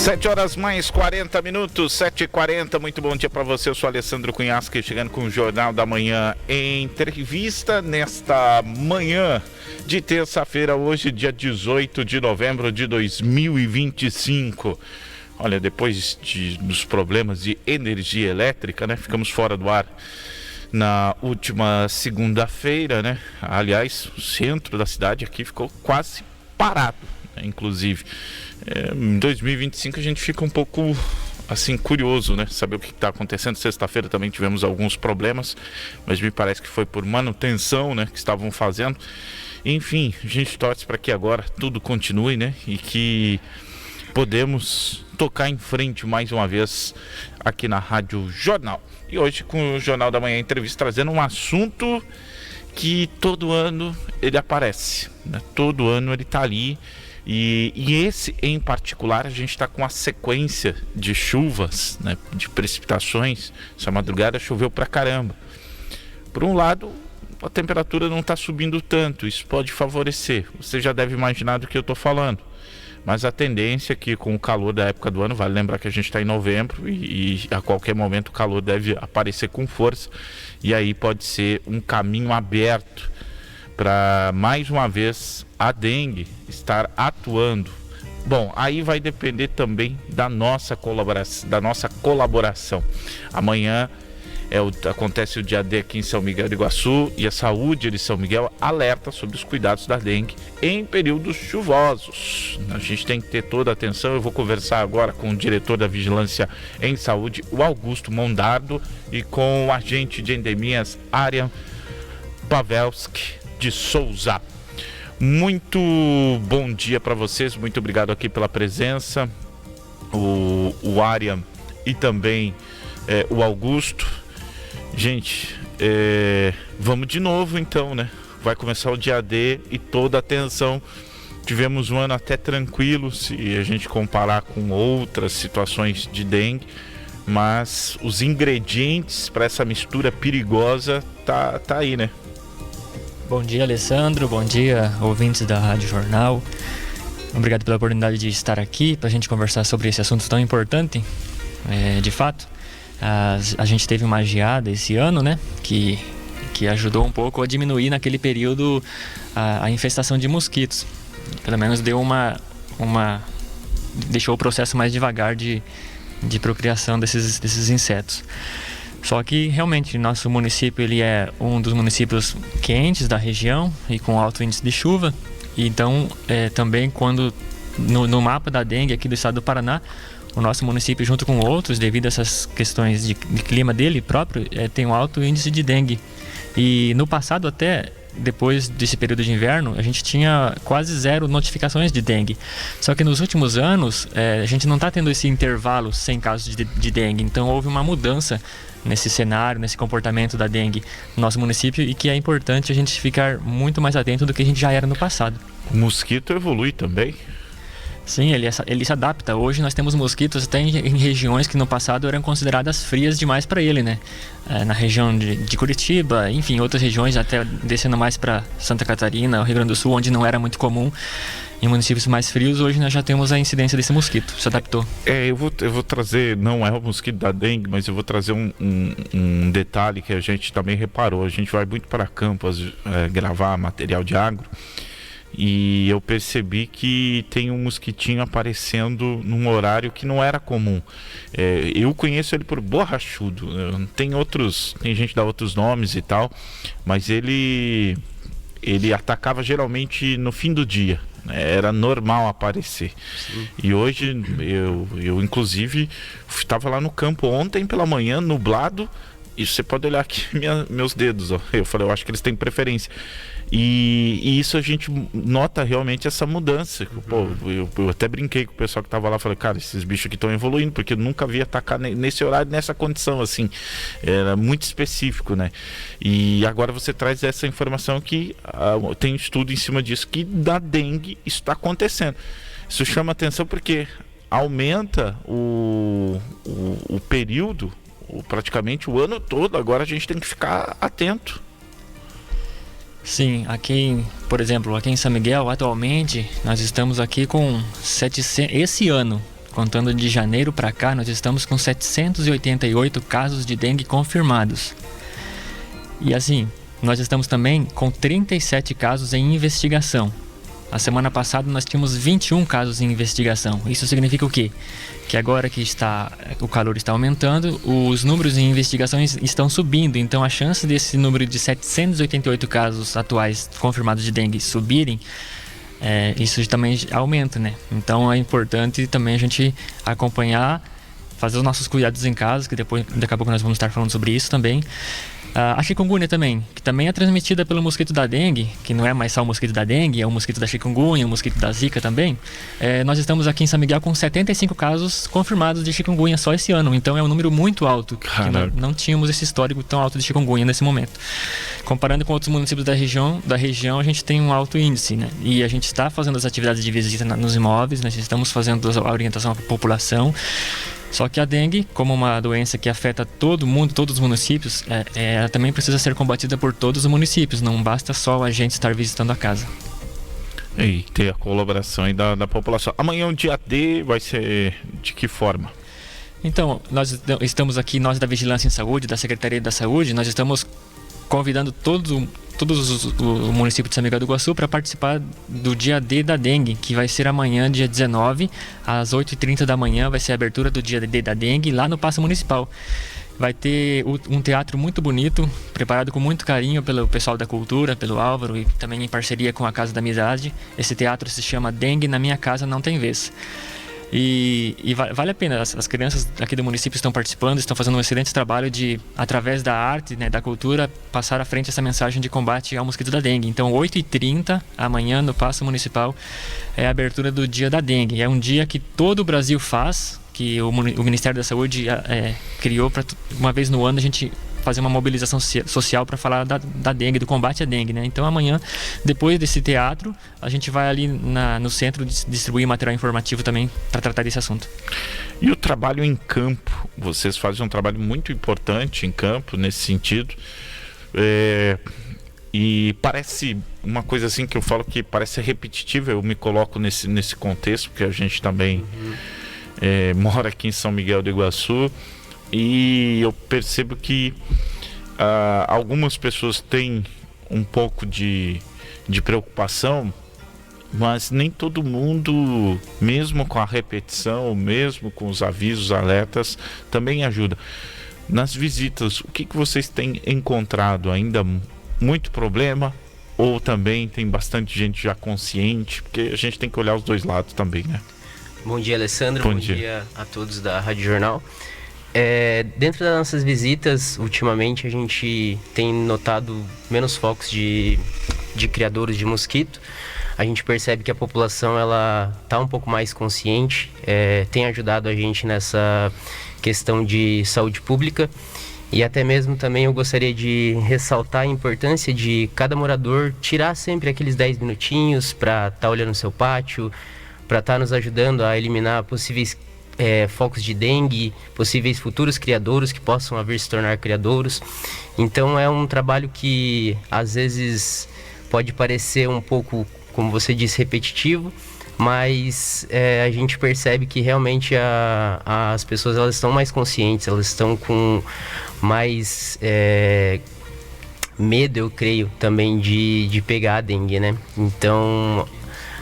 7 horas mais 40 minutos, 7h40, muito bom dia para você, eu sou Alessandro Cunhasque, chegando com o Jornal da Manhã em entrevista nesta manhã de terça-feira, hoje dia 18 de novembro de 2025. Olha, depois dos problemas de energia elétrica, né, ficamos fora do ar na última segunda-feira, né, aliás, o centro da cidade aqui ficou quase parado, né, inclusive. Em 2025 a gente fica um pouco assim curioso, né? Saber o que está acontecendo. Sexta-feira também tivemos alguns problemas, mas me parece que foi por manutenção, né, que estavam fazendo. Enfim, a gente torce para que agora tudo continue, né? E que podemos tocar em frente mais uma vez aqui na Rádio Jornal. E hoje com o Jornal da Manhã Entrevista trazendo um assunto que todo ano ele aparece, né? Todo ano ele está ali. E esse em particular, a gente está com a sequência de chuvas, né, de precipitações. Essa madrugada choveu pra caramba. Por um lado, a temperatura não está subindo tanto, isso pode favorecer. Você já deve imaginar do que eu estou falando. Mas a tendência é que com o calor da época do ano, vale lembrar que a gente está em novembro e a qualquer momento o calor deve aparecer com força. E aí pode ser um caminho aberto para mais uma vez a dengue estar atuando. Bom, aí vai depender também da nossa colaboração. Amanhã acontece o dia D aqui em São Miguel do Iguaçu e a saúde de São Miguel alerta sobre os cuidados da dengue em períodos chuvosos. A gente tem que ter toda a atenção. Eu vou conversar agora com o diretor da Vigilância em Saúde, o Augusto Mondardo, e com o agente de endemias, Arian Pavelski de Souza. Muito bom dia para vocês, muito obrigado aqui pela presença, o Arian e também o Augusto. Gente, vamos de novo então, né? Vai começar o dia D e toda a atenção. Tivemos um ano até tranquilo se a gente comparar com outras situações de dengue, mas os ingredientes para essa mistura perigosa tá aí, né? Bom dia, Alessandro. Bom dia, ouvintes da Rádio Jornal. Obrigado pela oportunidade de estar aqui para a gente conversar sobre esse assunto tão importante. De fato, a gente teve uma geada esse ano, né? Que ajudou um pouco a diminuir naquele período a infestação de mosquitos. Pelo menos deu deixou o processo mais devagar de procriação desses insetos. Só que realmente nosso município ele é um dos municípios quentes da região e com alto índice de chuva. E então também quando no mapa da dengue aqui do estado do Paraná, o nosso município junto com outros, devido a essas questões de clima dele próprio, tem um alto índice de dengue. E no passado até, depois desse período de inverno, a gente tinha quase 0 notificações de dengue. Só que nos últimos anos, a gente não está tendo esse intervalo sem casos de dengue. Então houve uma mudança nesse cenário, nesse comportamento da dengue no nosso município, e que é importante a gente ficar muito mais atento do que a gente já era no passado. O mosquito evolui também? Sim, ele se adapta. Hoje nós temos mosquitos até em regiões que no passado eram consideradas frias demais para ele, né? Na região de Curitiba, enfim, outras regiões, até descendo mais para Santa Catarina, o Rio Grande do Sul, onde não era muito comum. Em municípios mais frios, hoje nós já temos a incidência desse mosquito, se adaptou. Eu vou trazer, não é o mosquito da dengue, mas eu vou trazer um detalhe que a gente também reparou. A gente vai muito para Campos gravar material de agro, e eu percebi que tem um mosquitinho aparecendo num horário que não era comum. Eu conheço ele por borrachudo, tem gente que dá outros nomes e tal, mas ele atacava geralmente no fim do dia. Era normal aparecer. Sim. E hoje eu inclusive estava lá no campo ontem pela manhã, nublado, e você pode olhar aqui meus dedos, ó. Eu falei, eu acho que eles têm preferência. E isso a gente nota realmente essa mudança. Pô, eu até brinquei com o pessoal que estava lá, falei, cara, esses bichos aqui estão evoluindo, porque eu nunca vi atacar nesse horário, nessa condição, assim. Era muito específico, né? E agora você traz essa informação que tem um estudo em cima disso, que da dengue isso está acontecendo. Isso chama atenção porque aumenta o período, praticamente o ano todo. Agora a gente tem que ficar atento. Sim, aqui, por exemplo, aqui em São Miguel, atualmente, nós estamos aqui com 700, esse ano, contando de janeiro para cá, nós estamos com 788 casos de dengue confirmados. E assim, nós estamos também com 37 casos em investigação. A semana passada nós tínhamos 21 casos em investigação. Isso significa o quê? Que agora que o calor está aumentando, os números em investigações estão subindo. Então a chance desse número de 788 casos atuais confirmados de dengue subirem, isso também aumenta, né? Então é importante também a gente acompanhar, fazer os nossos cuidados em casa, que daqui a pouco nós vamos estar falando sobre isso também. A chikungunya também, que também é transmitida pelo mosquito da dengue, que não é mais só o mosquito da dengue, é o mosquito da chikungunya, o mosquito da zika também. Nós estamos aqui em São Miguel com 75 casos confirmados de chikungunya só esse ano, então é um número muito alto, que não tínhamos esse histórico tão alto de chikungunya nesse momento. Comparando com outros municípios da região, a gente tem um alto índice, né? E a gente está fazendo as atividades de visita nos imóveis, nós estamos fazendo a orientação à população. Só que a dengue, como uma doença que afeta todo mundo, todos os municípios, ela também precisa ser combatida por todos os municípios. Não basta só a gente estar visitando a casa. E ter a colaboração aí da população. Amanhã o dia D vai ser de que forma? Então, nós estamos aqui, nós da Vigilância em Saúde, da Secretaria da Saúde, nós estamos convidando todos o município de São Miguel do Iguaçu para participar do dia D da dengue, que vai ser amanhã, dia 19, às 8h30 da manhã, vai ser a abertura do dia D da dengue lá no Paço Municipal. Vai ter um teatro muito bonito, preparado com muito carinho pelo pessoal da cultura, pelo Álvaro, e também em parceria com a Casa da Amizade. Esse teatro se chama Dengue na Minha Casa Não Tem Vez. E vale a pena, as crianças aqui do município estão participando, estão fazendo um excelente trabalho de, através da arte, né, da cultura, passar à frente essa mensagem de combate ao mosquito da dengue. Então 8h30 amanhã no Paço Municipal é a abertura do dia da dengue. É um dia que todo o Brasil faz, que o Ministério da Saúde criou para uma vez no ano a gente fazer uma mobilização social para falar da dengue, do combate à dengue, né? Então amanhã, depois desse teatro, a gente vai ali no centro distribuir material informativo também para tratar desse assunto. E o trabalho em campo? Vocês fazem um trabalho muito importante em campo nesse sentido. E parece uma coisa assim que eu falo que parece repetitiva, eu me coloco nesse contexto, porque a gente também mora aqui em São Miguel do Iguaçu. E eu percebo que algumas pessoas têm um pouco de preocupação, mas nem todo mundo, mesmo com a repetição, mesmo com os avisos, alertas, também ajuda. Nas visitas, o que vocês têm encontrado? Ainda muito problema? Ou também tem bastante gente já consciente? Porque a gente tem que olhar os dois lados também, né? Bom dia, Alessandro. Bom dia a todos da Rádio Jornal. Dentro das nossas visitas, ultimamente a gente tem notado menos focos de criadouros de mosquito. A gente percebe que a população ela está um pouco mais consciente, tem ajudado a gente nessa questão de saúde pública. E até mesmo também eu gostaria de ressaltar a importância de cada morador tirar sempre aqueles 10 minutinhos para estar olhando o seu pátio, para estar nos ajudando a eliminar possíveis focos de dengue, possíveis futuros criadouros que possam vir se tornar criadouros. Então é um trabalho que às vezes pode parecer um pouco, como você disse, repetitivo, mas a gente percebe que realmente as pessoas elas estão mais conscientes, elas estão com mais medo, eu creio, também de pegar a dengue, né? Então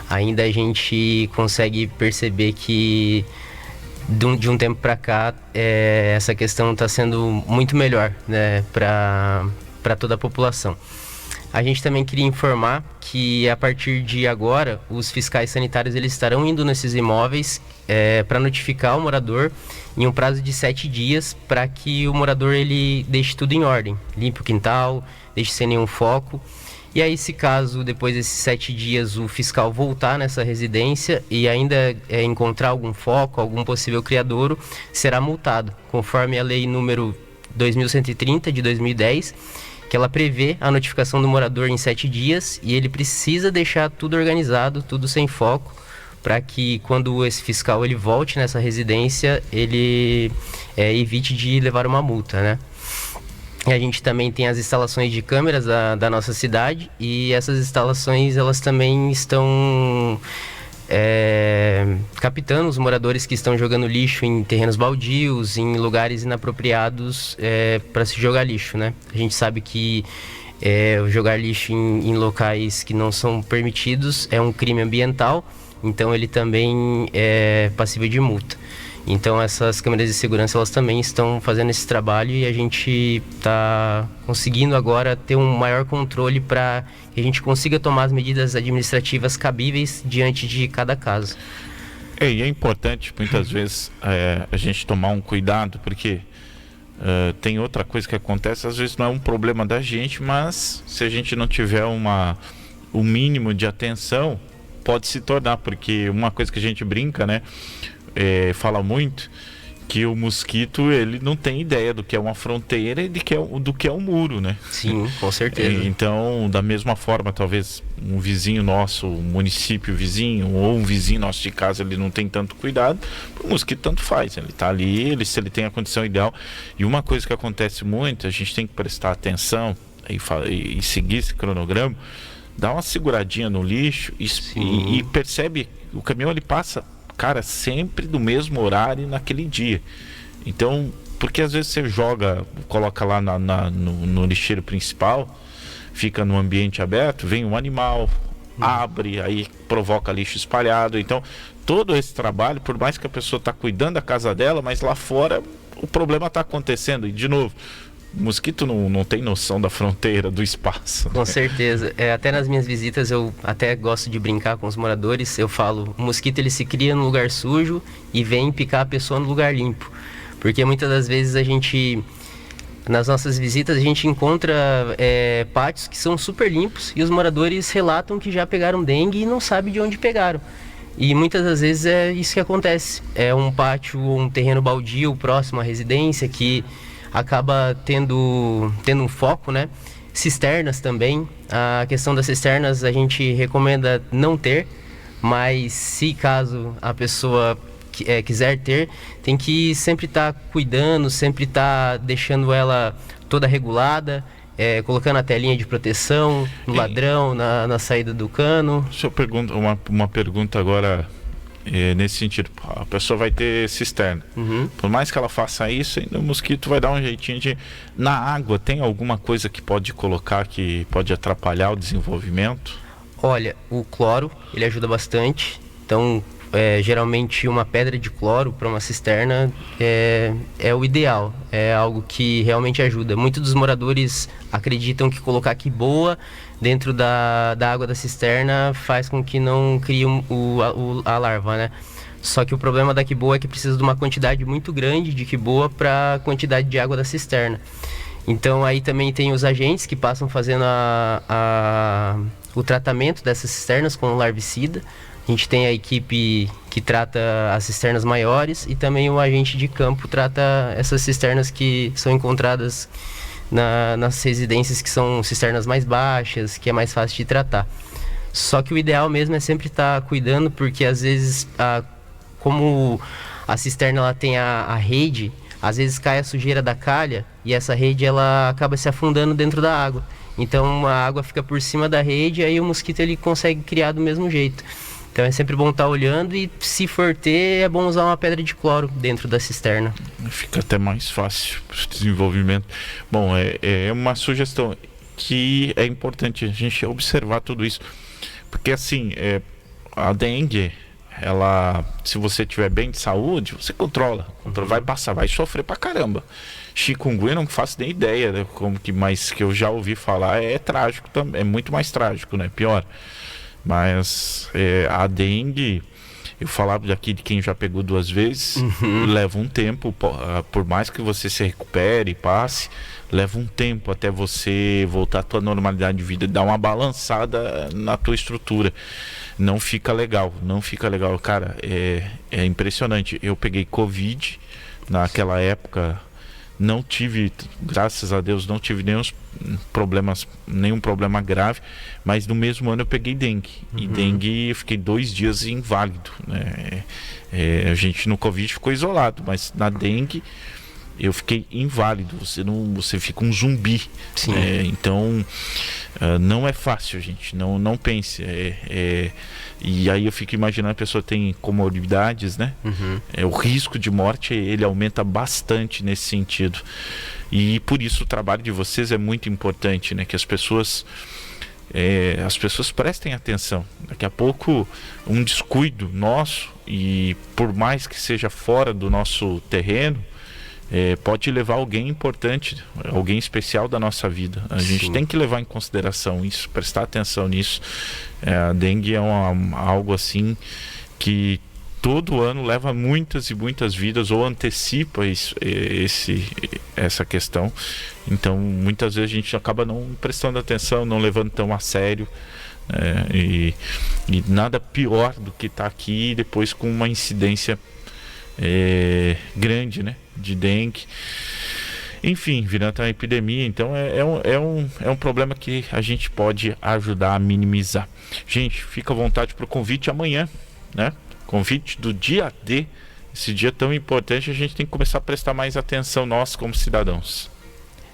ainda a gente consegue perceber que de um tempo para cá, essa questão está sendo muito melhor, né, para toda a população. A gente também queria informar que a partir de agora, os fiscais sanitários eles estarão indo nesses imóveis para notificar o morador em um prazo de 7 dias para que o morador ele deixe tudo em ordem, limpe o quintal, deixe sem nenhum foco. E aí, se caso, depois desses 7 dias, o fiscal voltar nessa residência e ainda encontrar algum foco, algum possível criadouro, será multado, conforme a lei número 2130 de 2010, que ela prevê a notificação do morador em 7 dias e ele precisa deixar tudo organizado, tudo sem foco, para que quando esse fiscal ele volte nessa residência, ele evite de levar uma multa, né? A gente também tem as instalações de câmeras da nossa cidade e essas instalações elas também estão captando os moradores que estão jogando lixo em terrenos baldios, em lugares inapropriados para se jogar lixo, né? A gente sabe que jogar lixo em locais que não são permitidos é um crime ambiental, então ele também é passível de multa. Então essas câmeras de segurança, elas também estão fazendo esse trabalho e a gente está conseguindo agora ter um maior controle para que a gente consiga tomar as medidas administrativas cabíveis diante de cada caso. E é importante muitas vezes a gente tomar um cuidado, porque tem outra coisa que acontece, às vezes não é um problema da gente, mas se a gente não tiver o mínimo de atenção, pode se tornar, porque uma coisa que a gente brinca, né? Fala muito que o mosquito, ele não tem ideia do que é uma fronteira e do que é um muro, né? Sim, com certeza. Então, da mesma forma, talvez um vizinho nosso, um município vizinho ou um vizinho nosso de casa, ele não tem tanto cuidado, o mosquito tanto faz, ele tá ali, se ele tem a condição ideal. E uma coisa que acontece muito, a gente tem que prestar atenção e seguir esse cronograma, dá uma seguradinha no lixo e percebe, o caminhão ele passa, cara, sempre do mesmo horário naquele dia. Então, porque às vezes você coloca lá no lixeiro principal, fica no ambiente aberto, vem um animal, abre, aí provoca lixo espalhado. Então, todo esse trabalho, por mais que a pessoa está cuidando da casa dela, mas lá fora o problema está acontecendo. E, de novo, o mosquito não tem noção da fronteira, do espaço. Com certeza. Até nas minhas visitas eu até gosto de brincar com os moradores. Eu falo, o mosquito ele se cria no lugar sujo e vem picar a pessoa no lugar limpo. Porque muitas das vezes nas nossas visitas, a gente encontra pátios que são super limpos e os moradores relatam que já pegaram dengue e não sabem de onde pegaram. E muitas das vezes é isso que acontece. É um pátio ou um terreno baldio próximo à residência que acaba tendo um foco, né? Cisternas também. A questão das cisternas a gente recomenda não ter, mas se caso a pessoa quiser ter, tem que sempre estar cuidando, sempre estar deixando ela toda regulada, colocando a telinha de proteção no ladrão, na saída do cano. Deixa eu perguntar uma pergunta agora. Nesse sentido, a pessoa vai ter cisterna. Por mais que ela faça isso, ainda o mosquito vai dar um jeitinho de... Na água, tem alguma coisa que pode colocar que pode atrapalhar o desenvolvimento? Olha, o cloro, ele ajuda bastante. Então, geralmente uma pedra de cloro para uma cisterna é o ideal. É algo que realmente ajuda. Muitos dos moradores acreditam que colocar quiboa dentro da água da cisterna faz com que não crie a larva, né? Só que o problema da quiboa é que precisa de uma quantidade muito grande de quiboa para a quantidade de água da cisterna. Então aí também tem os agentes que passam fazendo o tratamento dessas cisternas com larvicida. A gente tem a equipe que trata as cisternas maiores e também o agente de campo trata essas cisternas que são encontradas nas residências, que são cisternas mais baixas, que é mais fácil de tratar. Só que o ideal mesmo é sempre estar cuidando, porque às vezes, como a cisterna ela tem a rede, às vezes cai a sujeira da calha e essa rede ela acaba se afundando dentro da água. Então a água fica por cima da rede e aí o mosquito ele consegue criar do mesmo jeito. Então é sempre bom estar olhando e, se for ter, é bom usar uma pedra de cloro dentro da cisterna. Fica até mais fácil o desenvolvimento. Bom, é uma sugestão que é importante a gente observar tudo isso. Porque assim, a dengue, se você tiver bem de saúde, você controla. Vai passar, vai sofrer pra caramba. Chikungunya, não faço nem ideia, né, mas que eu já ouvi falar, é trágico também, é muito mais trágico, né? Pior. Mas a dengue, eu falava aqui de quem já pegou 2 vezes, leva um tempo, por mais que você se recupere e passe, leva um tempo até você voltar à tua normalidade de vida, dar uma balançada na tua estrutura. Não fica legal, cara, é impressionante. Eu peguei Covid naquela época, não tive, graças a Deus, não tive nenhum problema grave, mas no mesmo ano eu peguei dengue. E dengue eu fiquei 2 dias inválido, né? A gente no Covid ficou isolado, mas na dengue eu fiquei inválido. Você fica um zumbi. Sim. Então Não é fácil, gente. Não pense. E aí eu fico imaginando, a pessoa tem comorbidades, né? O risco de morte, ele aumenta bastante nesse sentido. E por isso o trabalho de vocês é muito importante, né? Que as pessoas prestem atenção. Daqui a pouco, um descuido nosso, e por mais que seja fora do nosso terreno, pode levar alguém importante, alguém especial da nossa vida. A gente tem que levar em consideração isso, prestar atenção nisso. A dengue é algo assim que todo ano leva muitas e muitas vidas, ou antecipa essa questão. Então muitas vezes a gente acaba não prestando atenção, não levando tão a sério. E nada pior do que estar aqui depois com uma incidência grande, né, de dengue. Enfim, virando uma epidemia. Então é um problema que a gente pode ajudar a minimizar. Gente, fica à vontade para o convite amanhã, né? Convite do dia D. Esse dia tão importante, a gente tem que começar a prestar mais atenção, nós como cidadãos.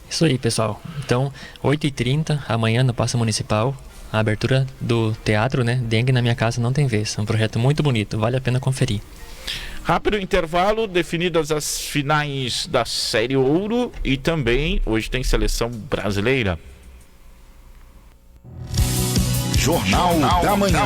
Isso aí, pessoal. Então, 8h30, amanhã no Paço Municipal, a abertura do teatro, né? Dengue na Minha Casa Não Tem Vez. É um projeto muito bonito, vale a pena conferir. Rápido intervalo, definidas as finais da Série Ouro, e também hoje tem seleção brasileira. Jornal da Manhã.